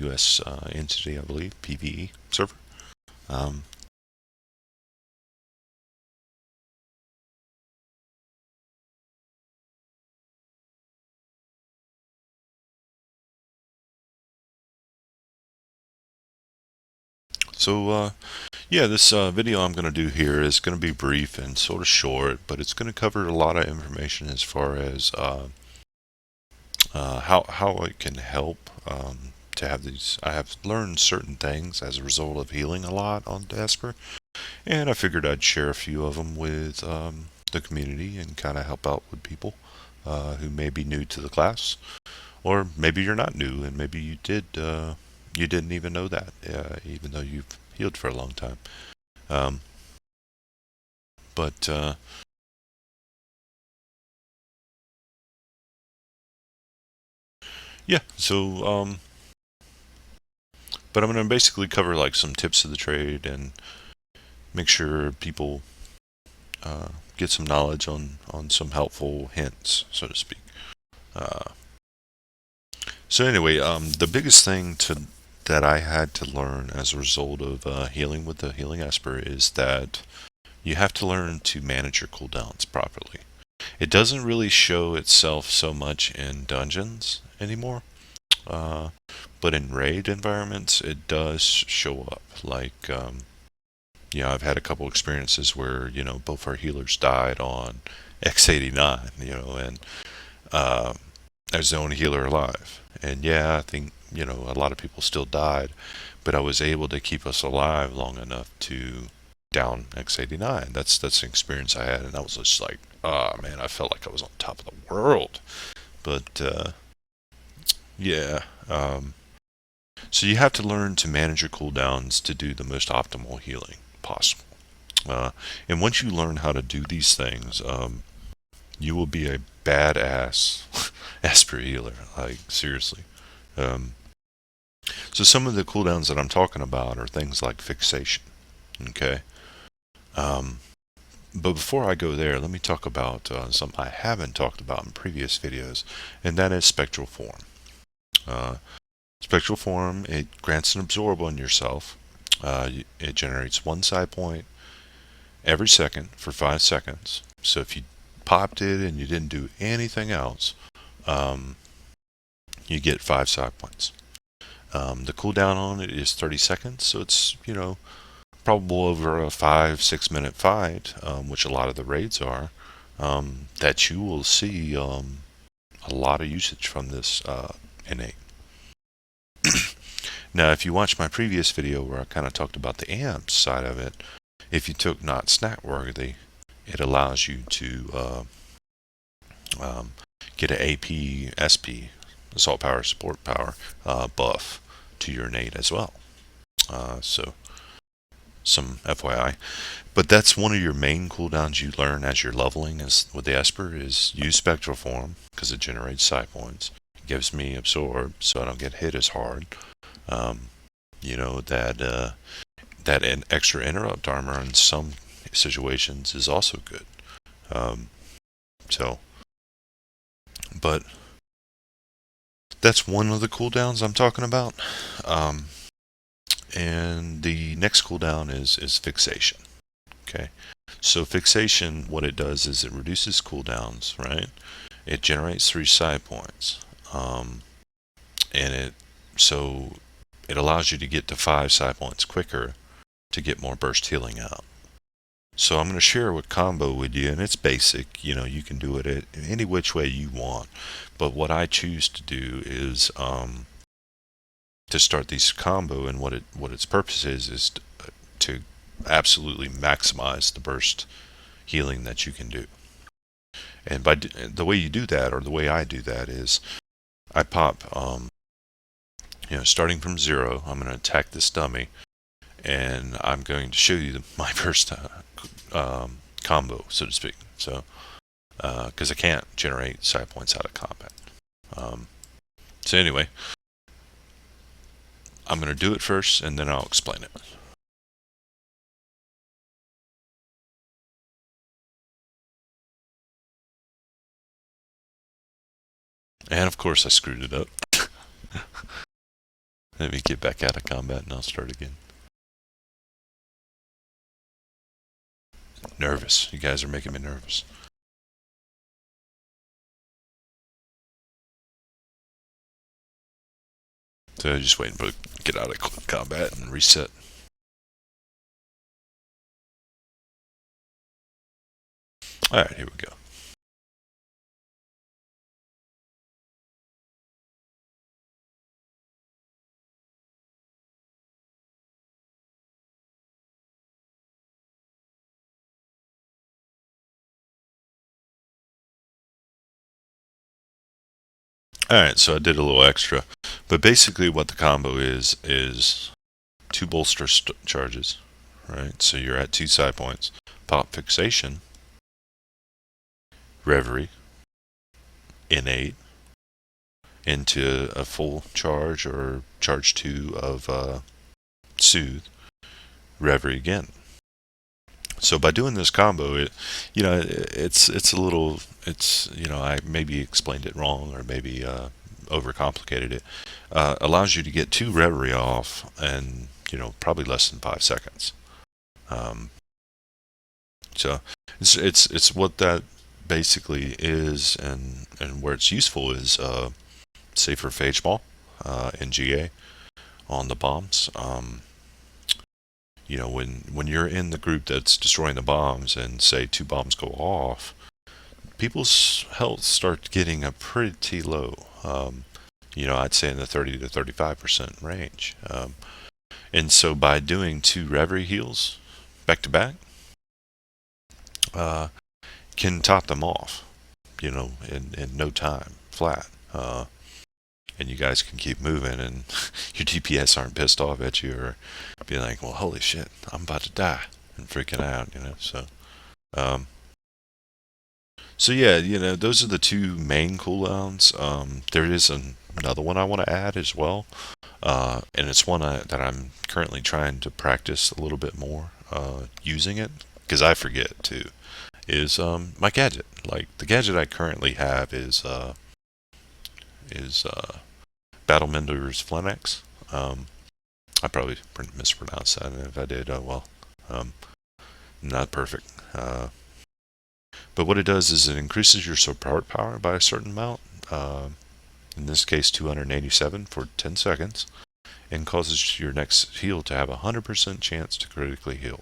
US entity, I believe, PvE server. Um, so yeah, this video I'm going to do here is going to be brief and sort of short, but it's going to cover a lot of information as far as how it can help to have these. I have learned certain things as a result of healing a lot on Esper, and I figured I'd share a few of them with the community and kind of help out with people who may be new to the class, or maybe you're not new and maybe you didn't even know that, even though you've healed for a long time. Um, but yeah, so but I'm going to basically cover like some tips of the trade and make sure people uh, get some knowledge on some helpful hints, so to speak. Uh, so anyway, the biggest thing that I had to learn as a result of healing with the healing Esper is that you have to learn to manage your cooldowns properly. It doesn't really show itself so much in dungeons anymore, uh, but in raid environments, it does show up. Like, I've had a couple experiences where, both our healers died on X89, and uh, I was the only healer alive. And yeah, I think, a lot of people still died, but I was able to keep us alive long enough to down X89. That's an experience I had, and I was just like, oh man, I felt like I was on top of the world. But yeah, so you have to learn to manage your cooldowns to do the most optimal healing possible. And once you learn how to do these things, you will be a badass Esper healer. Like, seriously. Um, so some of the cooldowns that I'm talking about are things like fixation. Okay. Um, but before I go there, let me talk about something I haven't talked about in previous videos, and that is spectral form. Uh, Spectral form, it grants an absorb on yourself. It generates one side point every second for 5 seconds. So if you popped it and you didn't do anything else, um, you get 5 side points. The cooldown on it is 30 seconds, so it's, probable over a 5-6 minute fight, which a lot of the raids are, that you will see a lot of usage from this innate. Now, if you watch my previous video where I kind of talked about the amps side of it, if you took not snack worthy, it allows you to um, get an AP, SP, assault power, support power buff to your innate as well. So some FYI. But that's one of your main cooldowns you learn as you're leveling is with the Esper is use spectral form because it generates psi points. It gives me absorb so I don't get hit as hard. Um, that an extra interrupt armor in some situations is also good. Um, so, but that's one of the cooldowns I'm talking about. Um, and the next cooldown is fixation. Okay, so fixation, what it does is it reduces cooldowns, right? It generates 3 psi points, um, and so it allows you to get to 5 psi points quicker to get more burst healing out. So I'm going to share a combo with you, and it's basic. You can do it any which way you want. But what I choose to do is to start these combo, and what its purpose is to absolutely maximize the burst healing that you can do. And the way you do that, or the way I do that, is I pop, starting from 0, I'm going to attack this dummy, and I'm going to show you my first combo, so to speak. So, because I can't generate psi points out of combat. So anyway, I'm going to do it first, and then I'll explain it. And of course, I screwed it up. Let me get back out of combat and I'll start again. Nervous. You guys are making me nervous. So just waiting for get out of combat and reset. Alright, here we go. Alright, so I did a little extra. But basically what the combo is two bolster charges, right? So you're at 2 side points. Pop fixation, reverie, innate, into a full charge or charge 2 of soothe, reverie again. So by doing this combo, it's a little, I maybe explained it wrong or maybe overcomplicated it. Allows you to get 2 reverie off and probably less than 5 seconds. Um, so it's what that basically is, and where it's useful is say for phage ball in GA on the bombs. When you're in the group that's destroying the bombs and say 2 bombs go off, people's health starts getting a pretty low. I'd say in the 30 to 35% range. And so by doing 2 reverie heals back to back, can top them off, in no time, flat. And you guys can keep moving, and your DPS aren't pissed off at you or be like, well, holy shit, I'm about to die, and freaking out, um, so yeah, those are the 2 main cooldowns. There is another one I want to add as well, and it's one that I'm currently trying to practice a little bit more, using it, because I forget too, is my gadget. Like, the gadget I currently have is Battlemender's Flenex. I probably mispronounced that, and if I did, oh well. Not perfect. But what it does is it increases your support power by a certain amount. In this case, 287 for 10 seconds, and causes your next heal to have a 100% chance to critically heal.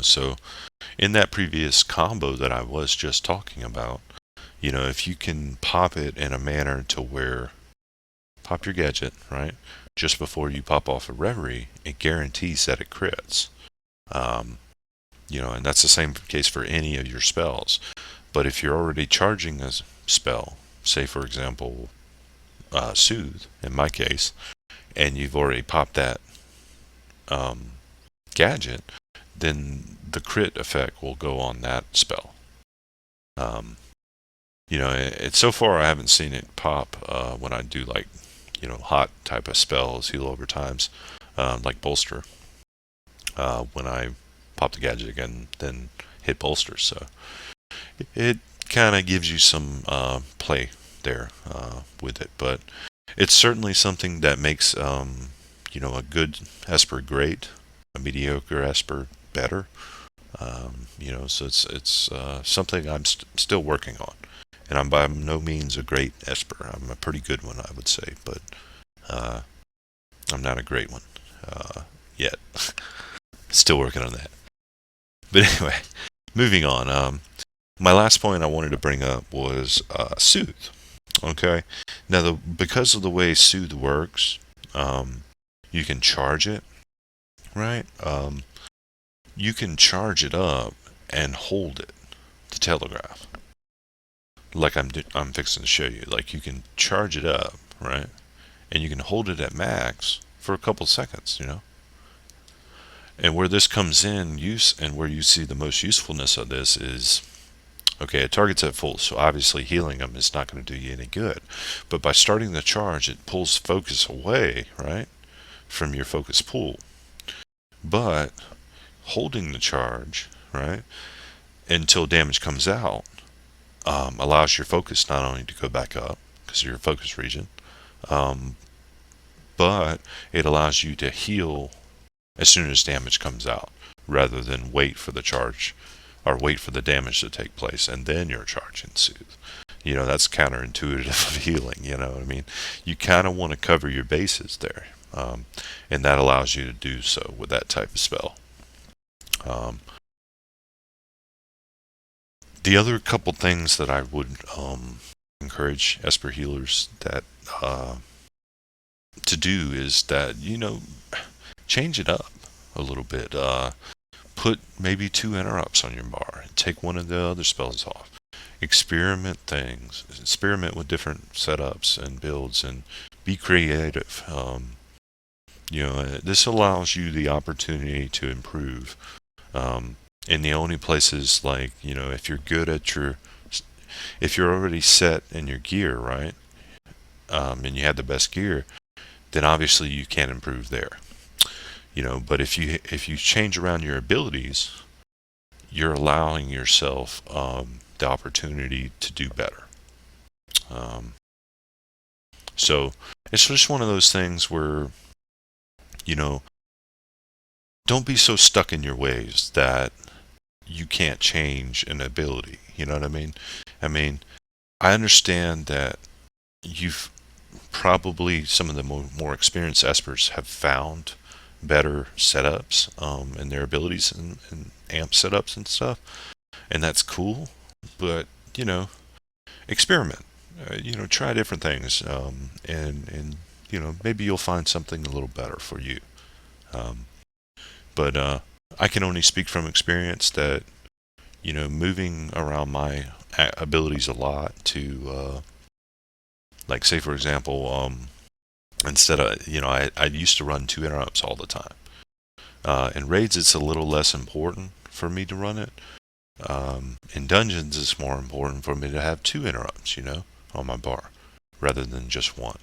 So in that previous combo that I was just talking about, if you can pop it in a manner to where pop your gadget, right? Just before you pop off a reverie, it guarantees that it crits. And that's the same case for any of your spells. But if you're already charging a spell, say for example, Soothe, in my case, and you've already popped that gadget, then the crit effect will go on that spell. So far I haven't seen it pop when I do like, hot type of spells, heal over times, like bolster. When I pop the gadget again, then hit bolster. So it kind of gives you some play there with it, but it's certainly something that makes a good Esper great, a mediocre Esper better. So it's something I'm still working on, and I'm by no means a great Esper. I'm a pretty good one, I would say, but I'm not a great one yet. Still working on that. But anyway, moving on. My last point I wanted to bring up was Soothe. Okay, now because of the way Soothe works, you can charge it, right? You can charge it up and hold it to telegraph, like I'm fixing to show you. Like, you can charge it up, right, and you can hold it at max for a couple seconds, And where this comes in use, and where you see the most usefulness of this is, okay, it targets at full, so obviously healing them is not going to do you any good. But by starting the charge, it pulls focus away, right, from your focus pool. But holding the charge, right, until damage comes out, allows your focus not only to go back up, because of your focus region, but it allows you to heal as soon as damage comes out, rather than wait for the charge or wait for the damage to take place and then your charge ensues. That's counterintuitive of healing. You know what I mean? You kind of want to cover your bases there, and that allows you to do so with that type of spell. Um, the other couple things that I would encourage Esper healers that to do is that change it up a little bit. Put maybe 2 interrupts on your bar and take one of the other spells off. Experiment things. Experiment with different setups and builds and be creative. This allows you the opportunity to improve. In the only places like, if you're good at if you're already set in your gear, right? And you have the best gear, then obviously you can improve there. But if you change around your abilities, you're allowing yourself the opportunity to do better. So it's just one of those things where, don't be so stuck in your ways that you can't change an ability. You know what I mean? I understand that you've probably, some of the more experienced espers have found better setups and their abilities and amp setups and stuff, and that's cool. But experiment. Try different things, and maybe you'll find something a little better for you. But I can only speak from experience that moving around my abilities a lot to like, say for example, instead of I used to run 2 interrupts all the time. In raids, it's a little less important for me to run it. In dungeons, it's more important for me to have 2 interrupts, on my bar, rather than just one.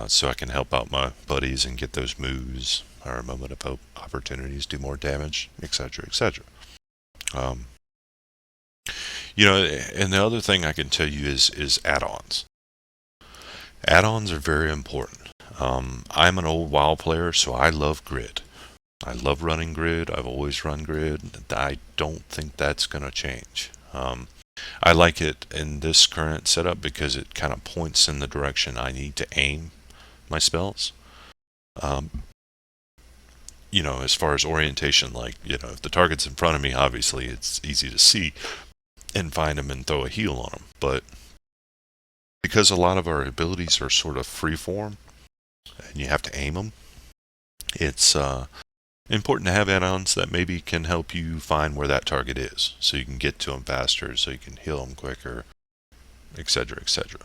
So I can help out my buddies and get those moves or moment of hope opportunities, do more damage, etc., etc. And the other thing I can tell you is add-ons. Add-ons are very important. I'm an old WoW player, so I love grid. I love running grid. I've always run grid. I don't think that's going to change. I like it in this current setup because it kind of points in the direction I need to aim my spells. As far as orientation, like, if the target's in front of me, obviously it's easy to see and find them and throw a heal on them. But because a lot of our abilities are sort of freeform and you have to aim them, it's important to have add-ons that maybe can help you find where that target is, so you can get to them faster, so you can heal them quicker, etc., etc.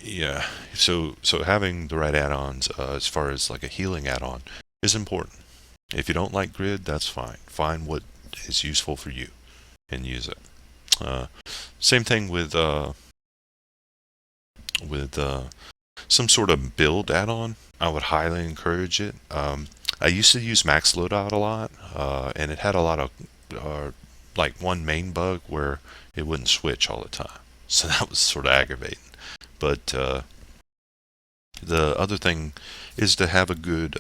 Yeah, so having the right add-ons, as far as like a healing add-on, is important. If you don't like grid, that's fine. Find what is useful for you and use it. Same thing with some sort of build add-on. I would highly encourage it. I used to use max loadout a lot, and it had a lot of like one main bug where it wouldn't switch all the time, so that was sort of aggravating. But the other thing is to have a good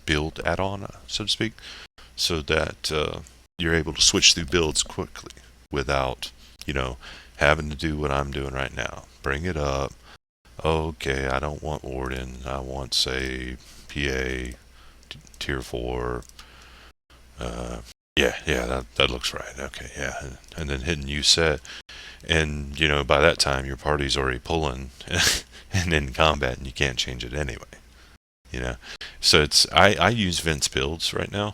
build add-on, so to speak, so that you're able to switch through builds quickly without having to do what I'm doing right now. Bring it up. Okay, I don't want Warden. I want, say, PA, Tier 4. Yeah, that looks right. Okay, yeah. And then hitting use set. And, by that time, your party's already pulling and in combat, and you can't change it anyway. So I use Vince builds right now.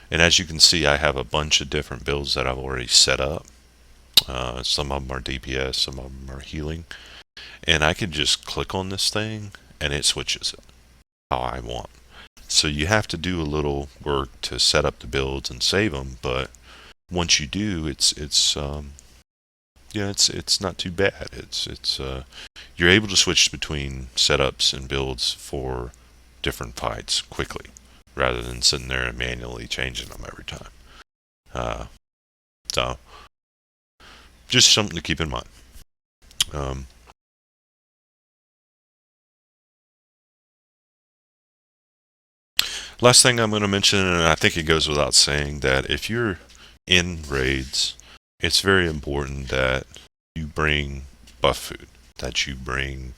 And as you can see, I have a bunch of different builds that I've already set up. Some of them are DPS, some of them are healing. And I can just click on this thing, and it switches it how I want. So you have to do a little work to set up the builds and save them, but once you do, it's not too bad. It's you're able to switch between setups and builds for different fights quickly, rather than sitting there and manually changing them every time. So just something to keep in mind. Um, Last thing I'm going to mention, and I think it goes without saying, that if you're in raids, it's very important that you bring buff food, that you bring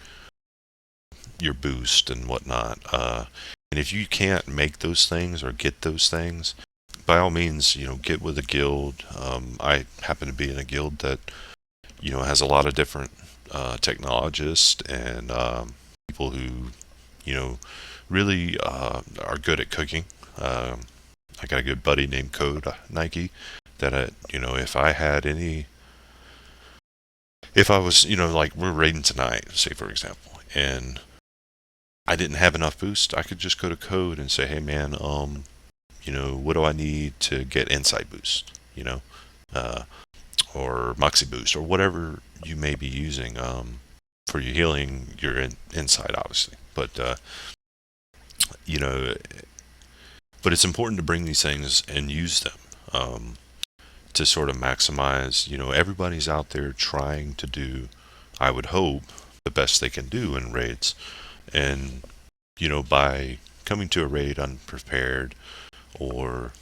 your boost and whatnot. And if you can't make those things or get those things, by all means, get with a guild. I happen to be in a guild that, has a lot of different technologists and people who, you know, really are good at cooking. I got a good buddy named Code Nike that, if I had any, if I was, like we're raiding tonight, say for example, and I didn't have enough boost, I could just go to Code and say, hey man, what do I need to get insight boost, uh, or Moxie boost, or whatever you may be using for your healing, your insight, obviously. But you know, but it's important to bring these things and use them to sort of maximize. Everybody's out there trying to do, I would hope, the best they can do in raids, and by coming to a raid unprepared, or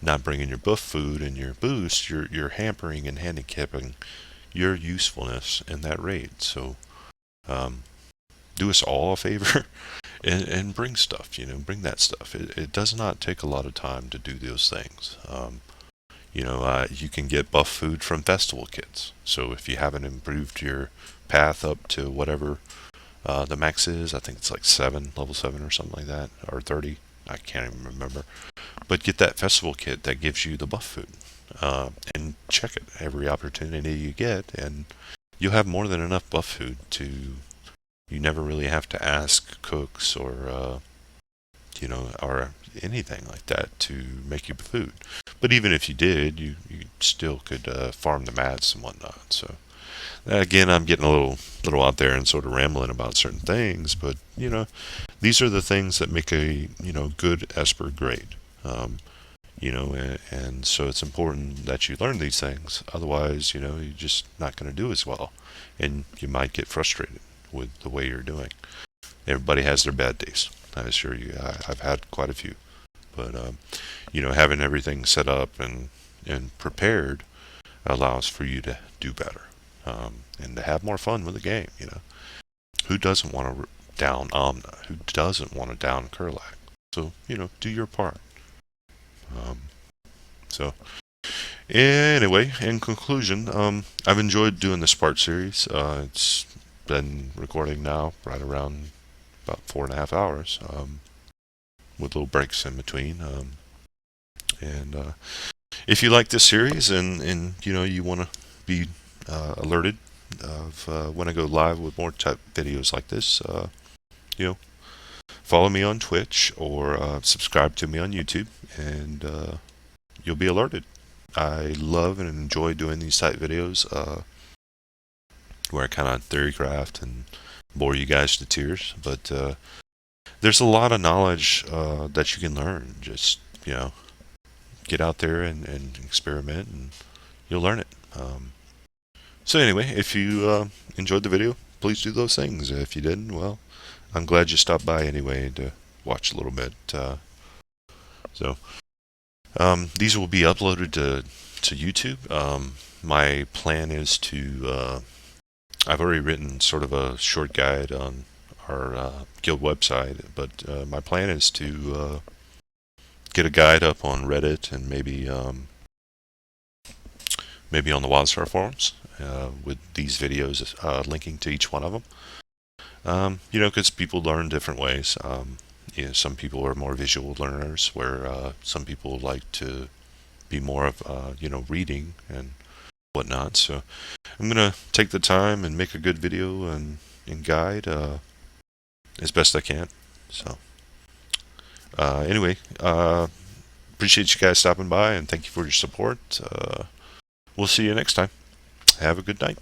not bringing your buff food and your boost, you're hampering and handicapping your usefulness in that raid. So um, do us all a favor and bring stuff. Bring that stuff. It does not take a lot of time to do those things. You can get buff food from festival kits. So if you haven't improved your path up to whatever the max is, I think it's like level 7 or something like that, or 30. I can't even remember. But get that festival kit that gives you the buff food, and check it every opportunity you get, and you'll have more than enough buff food to. You never really have to ask cooks or or anything like that to make you food. But even if you did, you still could farm the mats and whatnot. So again, I'm getting a little out there and sort of rambling about certain things, but these are the things that make a good Esper great. And so it's important that you learn these things. Otherwise, you're just not going to do as well, and you might get frustrated with the way you're doing. Everybody has their bad days, I assure you. I've had quite a few, but having everything set up and prepared allows for you to do better, and to have more fun with the game. Who doesn't want to down Omna? Who doesn't want to down Kurlak? So do your part. So anyway, in conclusion, I've enjoyed doing the Spark series. It's been recording now right around about 4.5 hours, with little breaks in between. And if you like this series and you want to be alerted of when I go live with more type videos like this, follow me on Twitch or subscribe to me on YouTube, and you'll be alerted. I love and enjoy doing these type videos where I kind of theorycraft and bore you guys to tears, but there's a lot of knowledge that you can learn. Just get out there and experiment, and you'll learn it. So anyway, if you enjoyed the video, please do those things. If you didn't, well, I'm glad you stopped by anyway to watch a little bit. So these will be uploaded to YouTube. My plan is to. I've already written sort of a short guide on our guild website, but my plan is to get a guide up on Reddit and maybe on the WildStar forums with these videos linking to each one of them. Because people learn different ways. Some people are more visual learners, where some people like to be more of reading and whatnot. So I'm gonna take the time and make a good video and guide as best I can. So anyway, appreciate you guys stopping by, and thank you for your support. We'll see you next time. Have a good night.